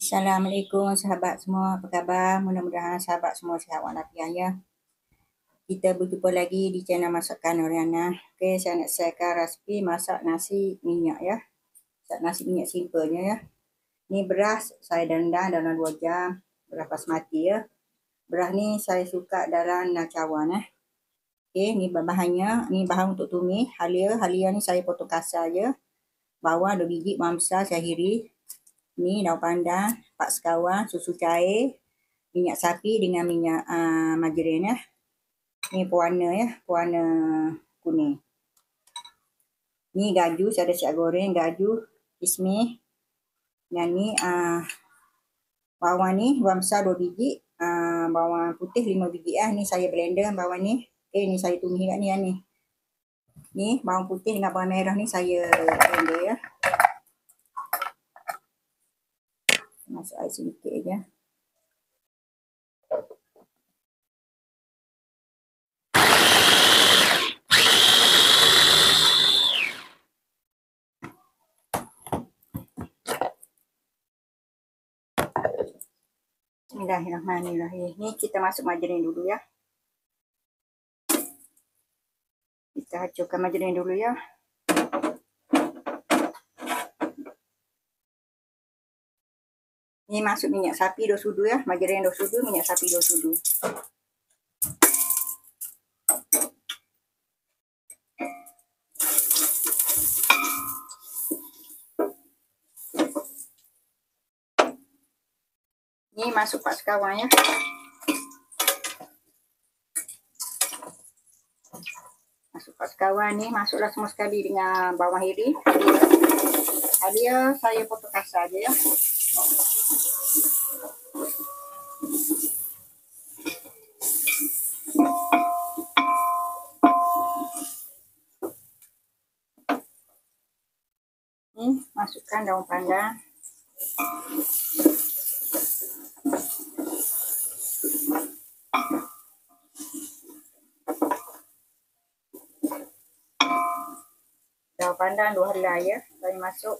Assalamualaikum sahabat semua, apa khabar? Mudah-mudahan sahabat semua sihat walafiat ya. Kita berjumpa lagi di channel Masakan Noriana. Okey, saya nak sharekan resipi masak nasi minyak ya. Masak nasi minyak simpelnya ya. Ni beras saya rendam dalam 2 jam, beras basmati ya. Beras ni saya suka dalam cawan ya. Okey, ni bahannya, ni bahan untuk tumis. Halia ni saya potong kasar je. Bawang 2 biji, bawang besar saya iris. Ni daun pandan, 4 sekawan, susu cair, minyak sapi dengan minyak margarin ya. Ni pewarna ya, pewarna kuning. Ni gaju, saya ada siap goreng gaju, kismis. Yang ni bawang ni, bawang besar 2 biji, bawang putih 5 biji ya. Ni saya blender bawang ni. Okey, ni saya tumis kat ni ya ni. Ni bawang putih dengan bawang merah ni saya blender ya. Masuk air sedikit aja. Bismillahirrahmanirrahim. Ni kita masuk margarin dulu ya. Kita hancurkan margarin dulu ya. Ni masuk minyak sapi 2 sudu ya. Margarin 2 sudu, minyak sapi 2 sudu. Ni masuk 4 sekawan ya. Masuk 4 sekawan ni, masuklah semua sekali dengan bawang iris. Halia saya potong kasar je ya. Ni masukkan daun pandan. Daun pandan 2 helai ya. Saya masuk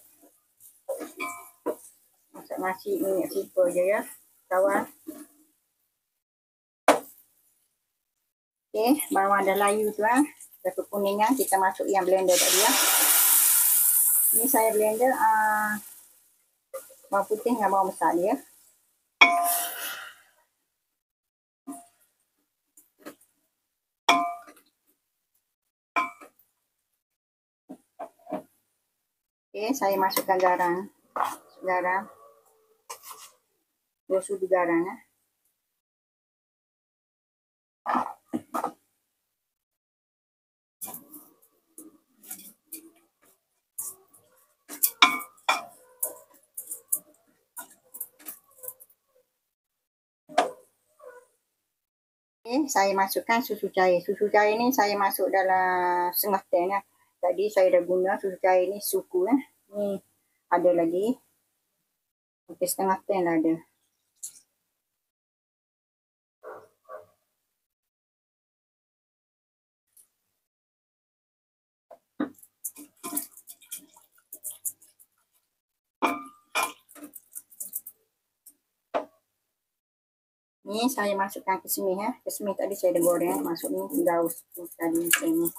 nasi minyak simpel je ya, kawan. Okey, bawang dah layu tu dah kekuningan, kita masuk yang blender tadi ya. Ni saya blender bawang putih dengan bawang besar dia. Okey, saya masukkan garam. Garam. 2 sudu garam ya. Okay, saya masukkan susu cair. Susu cair ni saya masuk dalam setengah tin ya. Tadi saya dah guna susu cair ni suku ya. Ni ada lagi. Okey, setengah tin lah ada. Ni saya masukkan kismis ya. Kismis tadi saya dah goreng, masuk ni daun tadi ni.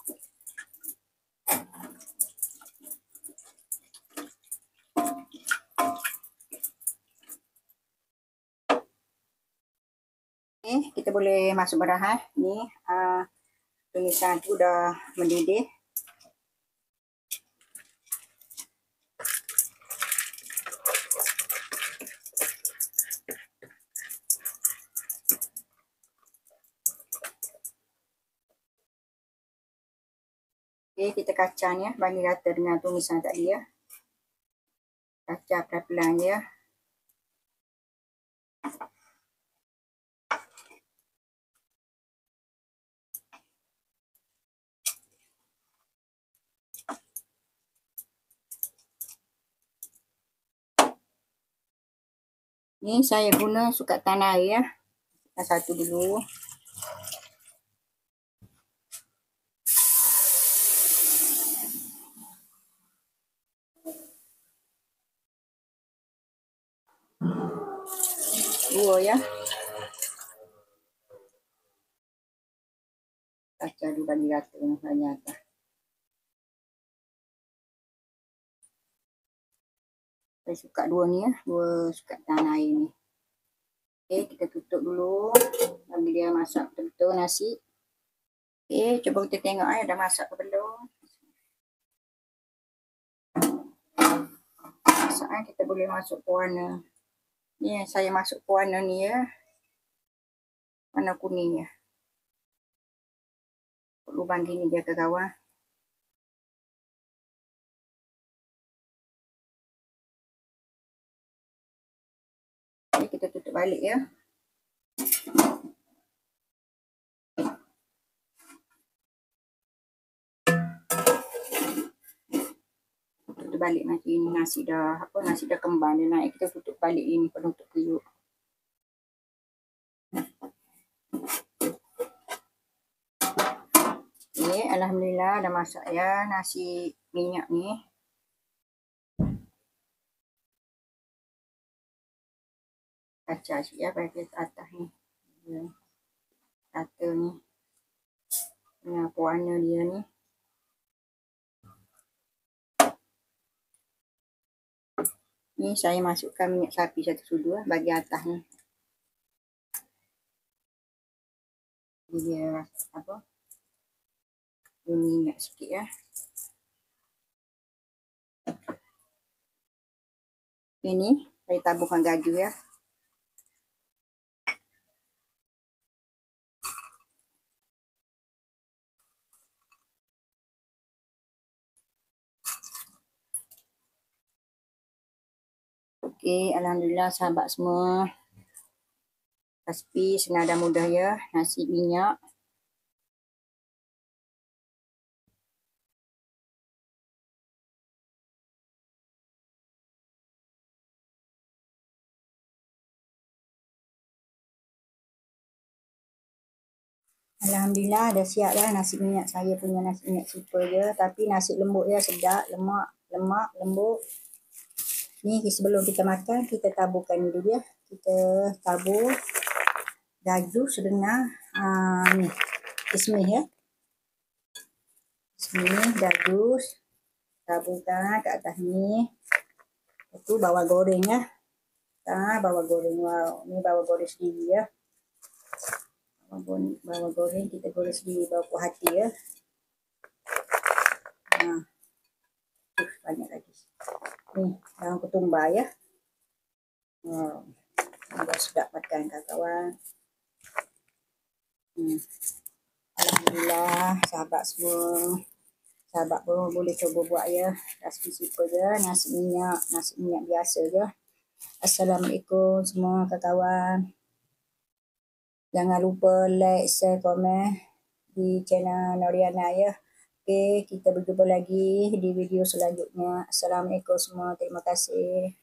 Okey, kita boleh masuk beras ni. Tumisan tu dah mendidih. Okey, kita kacang ya, bagi rata dengan tumisan tadi ya. Kacang pelan-pelan ya. Ni saya guna sukat tanah air ya. Satu dulu. Dua ya. Kacau dia bagi rata banyak atas. Saya suka dua ni ya, dua suka tanah air ni. Okey, kita tutup dulu bagi dia masak betul-betul nasi. Okey, cuba kita tengok dah masak ke belum. Masak kita boleh masuk pewarna. Ni saya masuk pewarna ni ya. Warna kuning ya. Lubang gini dia ke kawan. Okey, kita tutup balik ya. Tutup balik nanti ini nasi dah kembang dia naik, kita tutup balik ini penutup periuk. Okey, alhamdulillah dah masak ya nasi minyak ni. Kacau sikit ya bagi atas ni. Rata ni. Pewarna dia ni. Ni saya masukkan minyak sapi 1 sudu bagi atas ni. Dia apa? Dia minyak sikit ya. Ini saya taburkan gaju ya. Okey, alhamdulillah sahabat semua. Resipi senang dan mudah ya, nasi minyak. Alhamdulillah dah siap dah nasi minyak saya punya nasi minyak super je, tapi nasi lembut ya, sedap, lemak, lembut. Ni sebelum kita makan kita taburkan dulu ya. Kita tabur gaju sedengar ni kismis ya. Kismis, gaju taburkan kat atas ni. Itu bawang goreng ya. Bawang goreng. Wow, ni bawang goreng sendiri ya. Bawang goreng kita goreng sendiri, bawang puas hati ya. Banyak lagi. Ni daun ketumbar ya. Dah sedap makan kawan-kawan. Alhamdulillah sahabat semua. Sahabat pun boleh cuba buat ya. Resipi super je. Nasi minyak biasa je. Assalamualaikum semua kawan-kawan. Jangan lupa like, share, komen di channel Noriana ya. Okey, kita berjumpa lagi di video selanjutnya. Assalamualaikum semua. Terima kasih.